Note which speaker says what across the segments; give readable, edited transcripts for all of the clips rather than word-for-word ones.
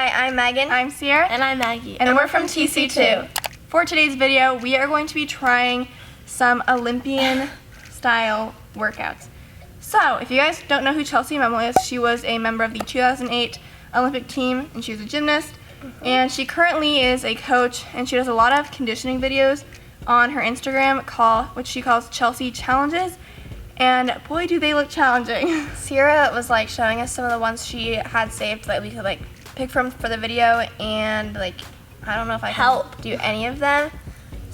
Speaker 1: Hi, I'm Megan.
Speaker 2: I'm Ciera.
Speaker 3: And I'm Maggie.
Speaker 2: And we're from TC2. For today's video, we are going to be trying some Olympian-style workouts. So, if you guys don't know who Chelsea Memel is, she was a member of the 2008 Olympic team, and she was a gymnast. And she currently is a coach, and she does a lot of conditioning videos on her Instagram, which she calls Chelsea Challenges. And boy, do they look challenging.
Speaker 1: Ciera was like showing us some of the ones she had saved that we could like pick from for the video, and like I don't know if I can do any of them.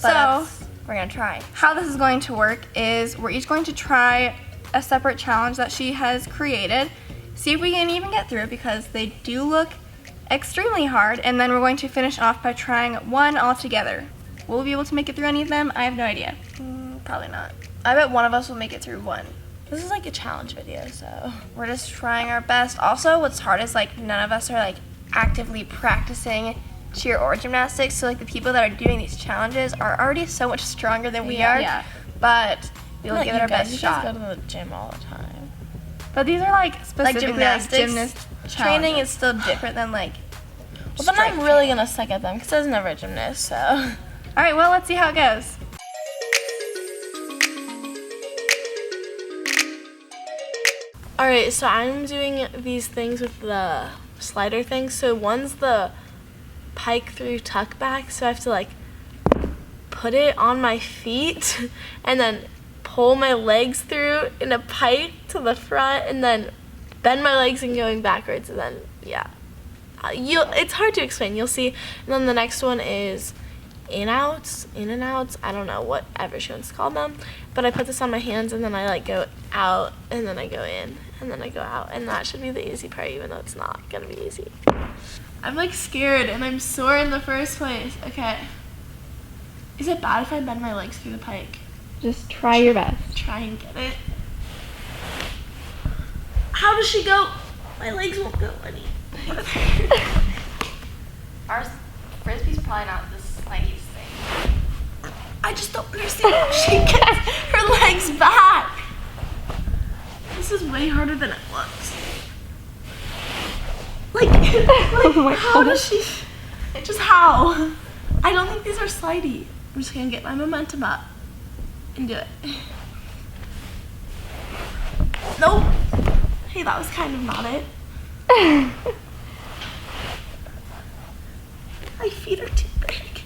Speaker 1: But so we're gonna try.
Speaker 2: How this is going to work is we're each going to try a separate challenge that she has created. See if we can even get through it because they do look extremely hard, and then we're going to finish off by trying one all together. Will we be able to make it through any of them? I have no idea.
Speaker 1: Probably not. I bet one of us will make it through one.
Speaker 3: This is like a challenge video, so
Speaker 1: we're just trying our best. Also, what's hard is like none of us are like actively practicing cheer or gymnastics, so like the people that are doing these challenges are already so much stronger than we are.
Speaker 2: Yeah.
Speaker 1: But we'll give it our best shot.
Speaker 3: You guys go to the gym all the time.
Speaker 2: But these are like specifically
Speaker 1: gymnastics.
Speaker 2: gymnast
Speaker 1: Training is still different than like.
Speaker 3: Well, then I'm really gonna suck at them because I was never a gymnast. So.
Speaker 2: All right. Well, let's see how it goes.
Speaker 3: Alright, so I'm doing these things with the slider thing. So one's the pike through tuck back, so I have to like put it on my feet and then pull my legs through in a pike to the front and then bend my legs and going backwards, and then yeah. It's hard to explain, you'll see. And then the next one is in and outs, I don't know, whatever she wants to call them. But I put this on my hands and then I like go out and then I go in and then I go out, and that should be the easy part, even though it's not gonna be easy.
Speaker 4: I'm like scared and I'm sore in the first place. Okay. Is it bad if I bend my legs through the pike?
Speaker 2: Just try your best.
Speaker 4: Try and get it. How does she go? My legs won't go any.
Speaker 1: Our frisbee's probably not the slightest thing.
Speaker 4: I just don't understand how she gets her legs back. This is way harder than it looks. Like
Speaker 2: Oh my
Speaker 4: how
Speaker 2: God.
Speaker 4: does she? Just how? I don't think these are slidey. I'm just gonna get my momentum up and do it. Nope. Hey, that was kind of not it. My feet are too big.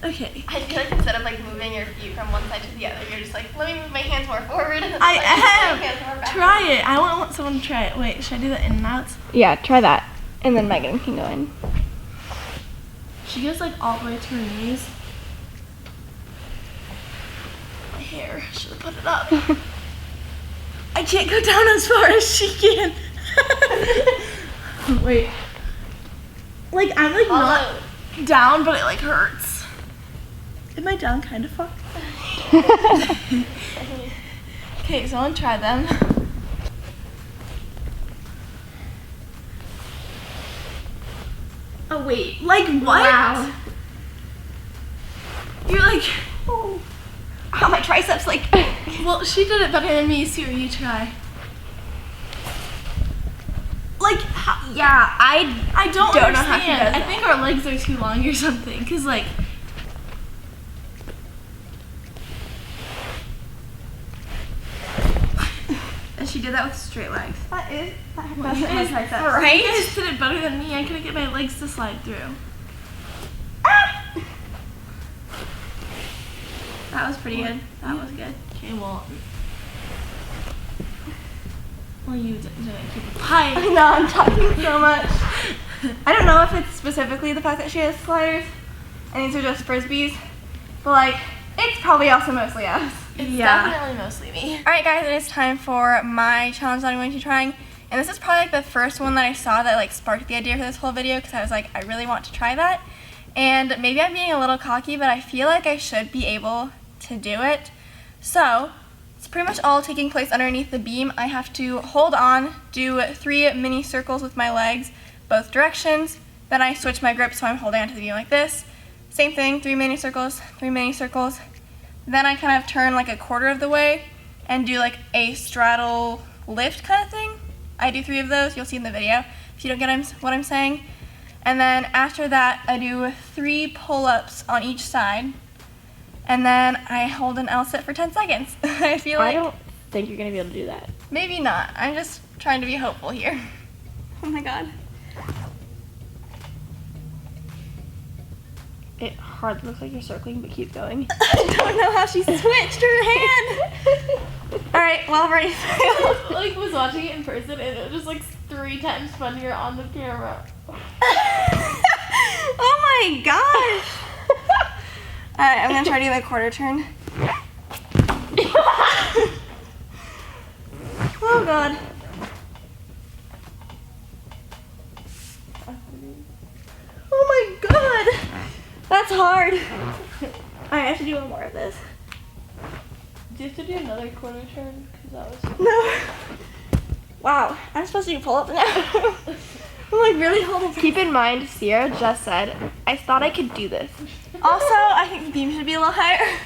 Speaker 4: Okay.
Speaker 1: I feel like instead of like moving your feet from one side to the other, you're just like, let me move my hands more forward. And
Speaker 4: I am. Try it. I want someone to try it. Wait, should I do the in and outs?
Speaker 2: Yeah, try that, and then Megan can go in.
Speaker 4: She goes like all the way to her knees. My hair. Should have put it up. I can't go down as far as she can. Wait. Like I'm like not down, but it like hurts. Am I down kind of far? Okay, so I'll try them. Oh wait, like what?
Speaker 2: Wow.
Speaker 4: You're like, oh, ow, my triceps like. Well, she did it better than me. Ciera, you try. Like, yeah, I don't
Speaker 2: know
Speaker 4: understand.
Speaker 2: how she does
Speaker 4: I
Speaker 2: that.
Speaker 4: think our legs are too long or something. Cause like.
Speaker 2: And she did that with straight legs.
Speaker 4: That is.
Speaker 2: That's
Speaker 4: You guys,
Speaker 1: Right?
Speaker 4: you guys did it better than me. I couldn't get my legs to slide through.
Speaker 2: That was pretty good. That was good.
Speaker 4: Okay, well. Well, you didn't keep it high.
Speaker 2: I know, I'm talking so much. I don't know if it's specifically the fact that she has sliders and these are just frisbees, but like, it's probably also mostly us.
Speaker 3: It's definitely mostly me.
Speaker 2: Alright guys, it is time for my challenge that I'm going to be trying. And this is probably like the first one that I saw that like sparked the idea for this whole video, because I was like, I really want to try that. And maybe I'm being a little cocky, but I feel like I should be able to do it. So, it's pretty much all taking place underneath the beam. I have to hold on, do 3 mini circles with my legs, both directions. Then I switch my grip so I'm holding onto the beam like this. Same thing, 3 mini circles, 3 mini circles. Then I kind of turn like a quarter of the way and do like a straddle lift kind of thing. I do 3 of those. You'll see in the video if you don't get what I'm saying. And then after that, I do 3 pull-ups on each side. And then I hold an L sit for 10 seconds. I feel like...
Speaker 1: I don't think you're going to be able to do that.
Speaker 2: Maybe not. I'm just trying to be hopeful here. Oh my god.
Speaker 1: It hardly looks like you're circling, but keep going.
Speaker 2: I don't know how she switched her hand. Alright, well, I've already failed.
Speaker 4: Like, was watching it in person and it was just like 3 times funnier on the camera.
Speaker 2: Oh my gosh. Alright, I'm gonna try doing the quarter turn. Oh god. Oh my god. That's hard. Alright, I have to do one more of this.
Speaker 4: Do you have to do another quarter turn? Because that was fun.
Speaker 2: No. Wow, I'm supposed to do pull-ups now. I'm like really holding.
Speaker 1: Keep in mind, Ciera just said, I thought I could do this.
Speaker 2: Also, I think the beam should be a little higher.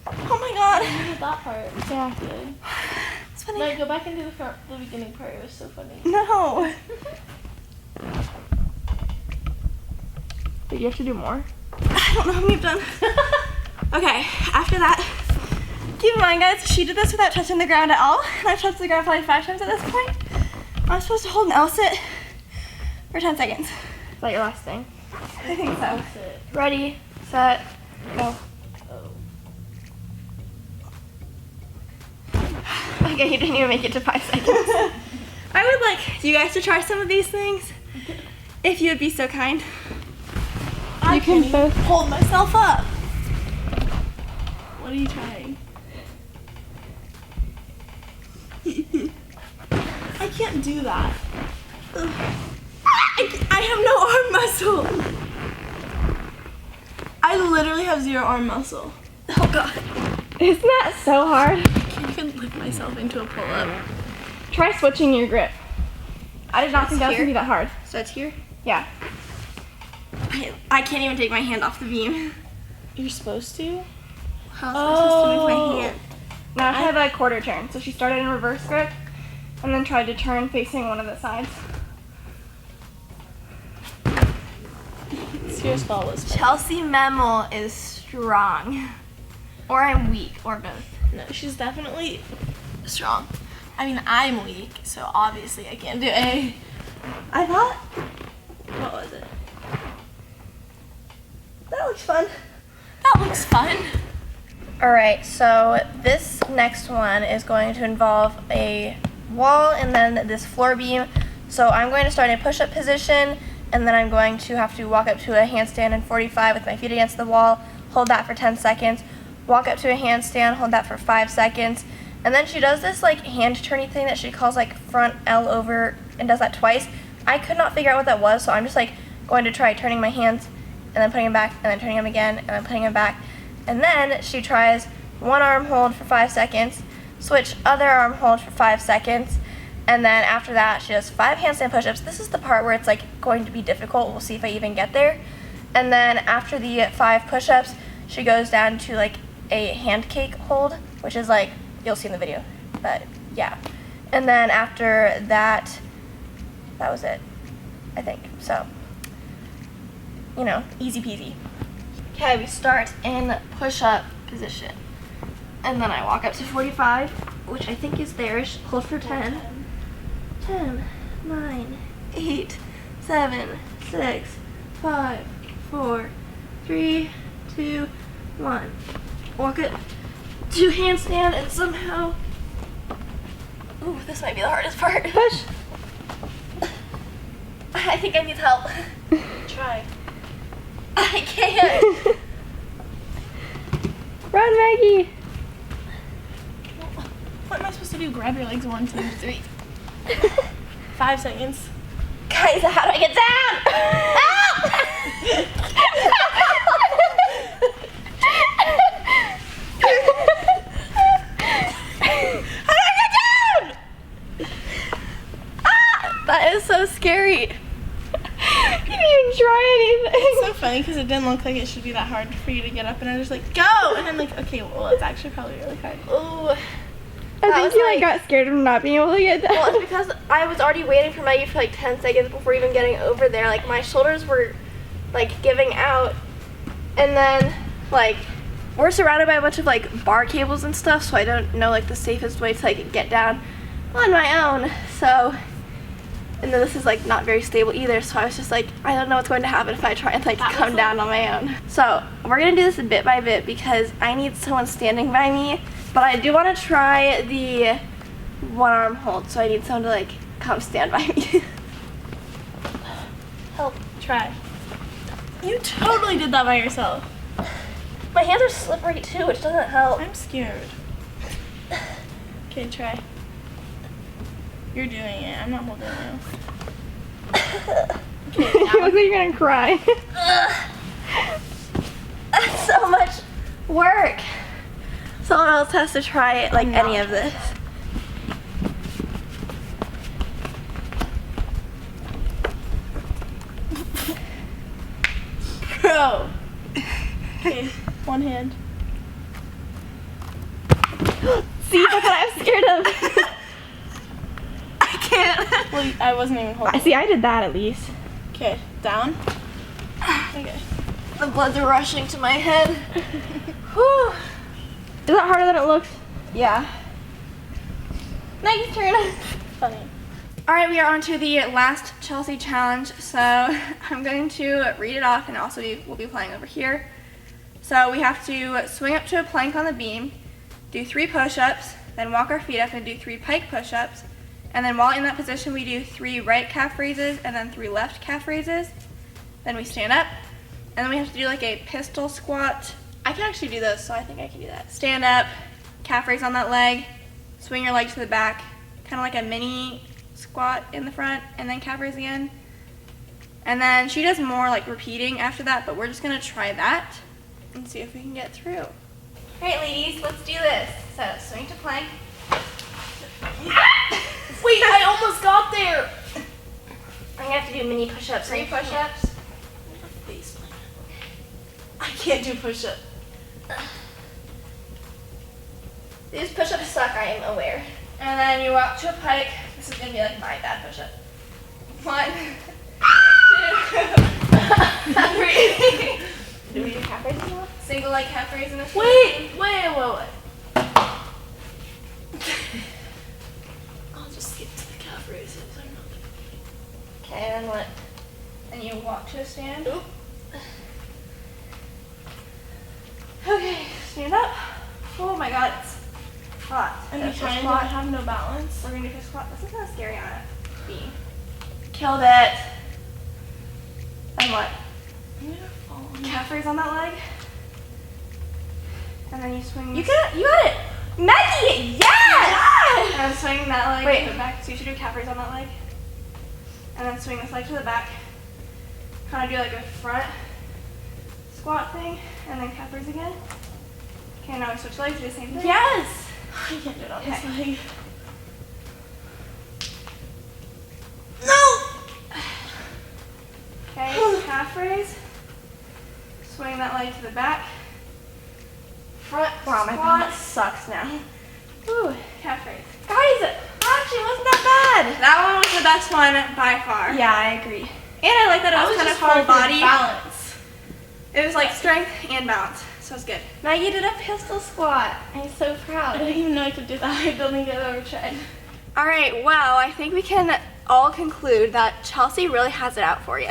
Speaker 2: Oh my god.
Speaker 4: I did that part.
Speaker 1: Yeah.
Speaker 4: Good.
Speaker 2: It's funny.
Speaker 4: No, go back and do the beginning part. It was so funny.
Speaker 2: No.
Speaker 1: But you have to do more.
Speaker 2: I don't know how many I've done. Okay, after that, keep in mind guys, she did this without touching the ground at all. And I've touched the ground probably 5 times at this point. I'm supposed to hold an L sit for 10 seconds.
Speaker 1: Is that your last thing?
Speaker 2: I think so.
Speaker 4: That's it.
Speaker 1: Ready, set, go.
Speaker 4: Oh.
Speaker 1: Okay, you didn't even make it to 5 seconds.
Speaker 2: I would like you guys to try some of these things, if you would be so kind.
Speaker 1: You can both.
Speaker 2: Hold myself up.
Speaker 4: What are you trying? I can't do that.
Speaker 2: I have no arm muscle.
Speaker 4: I literally have 0 arm muscle.
Speaker 2: Oh god.
Speaker 1: Isn't that so hard?
Speaker 4: I can't even lift myself into a pull-up.
Speaker 1: Try switching your grip. I did not think that was
Speaker 2: Here?
Speaker 1: going to be that hard.
Speaker 2: So it's here.
Speaker 1: Yeah.
Speaker 2: I can't even take my hand off the beam.
Speaker 4: You're supposed to?
Speaker 2: How am I supposed to move my hand?
Speaker 1: Now I have a quarter turn. So she started in reverse grip and then tried to turn facing one of the sides.
Speaker 4: Ciera's fall was funny.
Speaker 2: Chelsea Memel is strong. Or I'm weak, or both.
Speaker 4: No, she's definitely strong. I mean, I'm weak, so obviously I can't do A.
Speaker 2: I thought
Speaker 4: What was it?
Speaker 2: that looks fun.
Speaker 4: That looks fun.
Speaker 1: Alright, so this next one is going to involve a wall and then this floor beam. So I'm going to start in a push-up position and then I'm going to have to walk up to a handstand in 45 with my feet against the wall, hold that for 10 seconds, walk up to a handstand, hold that for 5 seconds, and then she does this like hand turny thing that she calls like front L over and does that twice. I could not figure out what that was, so I'm just like going to try turning my hands and then putting them back and then turning them again and then putting them back. And then she tries one arm hold for 5 seconds, switch other arm hold for 5 seconds, and then after that she does 5 handstand push-ups. This is the part where it's like going to be difficult. We'll see if I even get there. And then after the 5 push-ups, she goes down to like a hand cake hold, which is like, you'll see in the video, but yeah. And then after that, that was it, I think. So, you know, easy peasy. Okay, we start in push-up position. And then I walk up to 45, which I think is there. Hold for 10. 10, 9, 8, 7, 6, 5, 4, 3, 2, 1. Walk it to handstand and somehow... Ooh, this might be the hardest part. Push. I think I need help.
Speaker 4: Try.
Speaker 1: I can't. Run, Maggie.
Speaker 4: What am I supposed to do? Grab your legs 1, 2, 3. 5 seconds.
Speaker 1: Guys, how do I get down? How do I get down? That is so scary. You didn't even try
Speaker 4: It's so funny because it didn't look like it should be that hard for you to get up, and I was just like, go! And I'm like, okay, well, it's actually probably really hard.
Speaker 1: Ooh.
Speaker 2: I think you like got scared of not being able to get down.
Speaker 1: Well, it's because I was already waiting for Maggie for like 10 seconds before even getting over there. Like my shoulders were like giving out, and then like we're surrounded by a bunch of like bar cables and stuff, so I don't know like the safest way to like get down on my own. So, and then this is like not very stable either, so I was just like, I don't know what's going to happen if I try and like come down on my own. So we're gonna do this bit by bit because I need someone standing by me. But I do want to try the one arm hold, so I need someone to like come stand by me.
Speaker 4: Help. Try. You totally did that by yourself.
Speaker 1: My hands are slippery too, which doesn't help.
Speaker 4: I'm scared. Okay, try. You're doing it. I'm not holding you. Okay,
Speaker 2: You look like you're gonna cry.
Speaker 1: That's so much work. Someone else has to try like any of this.
Speaker 4: Bro. Okay, one hand.
Speaker 2: See, that's what I'm scared of.
Speaker 4: I can't. Well, I wasn't even holding.
Speaker 2: See, I did that at least.
Speaker 4: Okay, down. Okay.
Speaker 1: The blood's rushing to my head. Whew.
Speaker 2: Is that harder than it looks?
Speaker 1: Yeah.
Speaker 2: Next turn.
Speaker 4: Funny.
Speaker 2: All right, we are on to the last Chelsea challenge. So I'm going to read it off, and also we'll be playing over here. So we have to swing up to a plank on the beam, do 3 push-ups, then walk our feet up and do 3 pike push-ups. And then while in that position, we do 3 right calf raises and then 3 left calf raises. Then we stand up, and then we have to do like a pistol squat. I can actually do those, so I think I can do that. Stand up, calf raise on that leg, swing your leg to the back, kind of like a mini squat in the front, and then calf raise again. And then she does more like repeating after that, but we're just gonna try that and see if we can get through. All right, ladies, let's do this. So swing to plank.
Speaker 4: Wait, I almost got there.
Speaker 1: I'm gonna have to do mini push-ups.
Speaker 2: 3 push-ups.
Speaker 4: I can't do push-up.
Speaker 1: These push-ups suck, I am aware.
Speaker 2: And then you walk to a pike. This is gonna be like my bad push-up. 1, 2, 3.
Speaker 1: Do we do calf raises now?
Speaker 2: Single leg calf raise in a
Speaker 4: Wait. I'll just skip to the calf raises.
Speaker 1: Okay, and then what?
Speaker 2: And you walk to a stand.
Speaker 1: Oop.
Speaker 2: Okay, stand up. Oh my god, it's hot.
Speaker 4: And
Speaker 2: That's a
Speaker 4: behind
Speaker 2: squat.
Speaker 4: I have no balance.
Speaker 2: We're gonna do a squat. This is kind of scary on a beam. Killed it. And what?
Speaker 4: I'm gonna fall.
Speaker 2: Calf raise on that leg. And then you swing.
Speaker 1: You got it! Maggie! Yes!
Speaker 2: And then swing that leg
Speaker 1: Wait.
Speaker 2: to the back. So you should do calf raise on that leg. And then swing this leg to the back. Kind of do like a front squat thing. And then calf raise again. Okay, now we switch legs, do the same thing.
Speaker 1: Yes!
Speaker 4: I can't do it on this
Speaker 2: Okay.
Speaker 4: leg.
Speaker 2: Okay, calf raise. Swing that leg to the back. Front
Speaker 1: Wow, my
Speaker 2: squat.
Speaker 1: butt sucks now.
Speaker 2: Ooh, calf raise.
Speaker 1: Guys, actually wasn't that bad.
Speaker 2: That one was the best one by far.
Speaker 1: Yeah, I agree.
Speaker 2: And I like that it was kind of full body.
Speaker 4: balance.
Speaker 2: It was like strength and balance, so it's good.
Speaker 1: Maggie did a pistol squat. I'm so
Speaker 4: I
Speaker 1: proud.
Speaker 4: didn't even know I could do that. I don't think I've ever tried.
Speaker 2: All right, well, I think we can all conclude that Chelsea really has it out for you.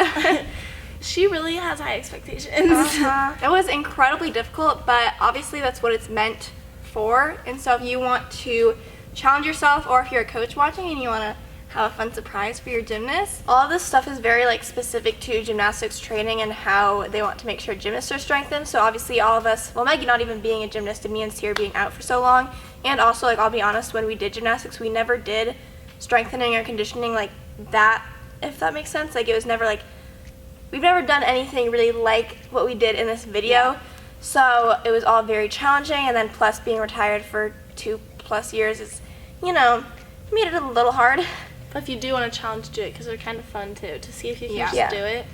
Speaker 3: She really has high expectations.
Speaker 2: It was incredibly difficult, but obviously that's what it's meant for. And so if you want to challenge yourself, or if you're a coach watching and you want to have a fun surprise for your gymnast, all of this stuff is very like specific to gymnastics training and how they want to make sure gymnasts are strengthened. So obviously all of us, well, Maggie not even being a gymnast and me and Ciera being out for so long, and also like I'll be honest, when we did gymnastics, we never did strengthening or conditioning like that, if that makes sense. Like it was never like, we've never done anything really like what we did in this video. Yeah. So it was all very challenging, and then plus being retired for 2+ years is, you know, made it a little hard.
Speaker 3: But if you do want to challenge, do it, because they're kind of fun too, to see if you can
Speaker 2: Yeah.
Speaker 3: just do it.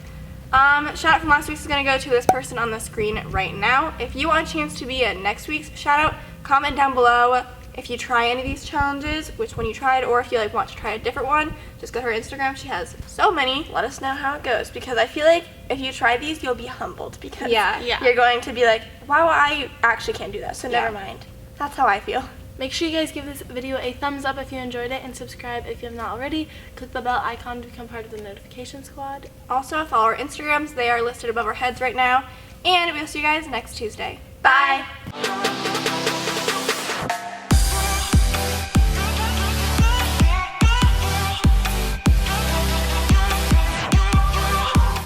Speaker 2: Shout out from last week's is going to go to this person on the screen right now. If you want a chance to be at next week's shout out, comment down below if you try any of these challenges, which one you tried, or if you want to try a different one. Just go to her Instagram. She has so many. Let us know how it goes, because I feel like if you try these, you'll be humbled, because you're going to be like, wow, I actually can't do that, so never mind. That's how I feel.
Speaker 3: Make sure you guys give this video a thumbs up if you enjoyed it, and subscribe if you have not already. Click the bell icon to become part of the notification squad.
Speaker 2: Also, follow our Instagrams. They are listed above our heads right now. And we'll see you guys next Tuesday. Bye.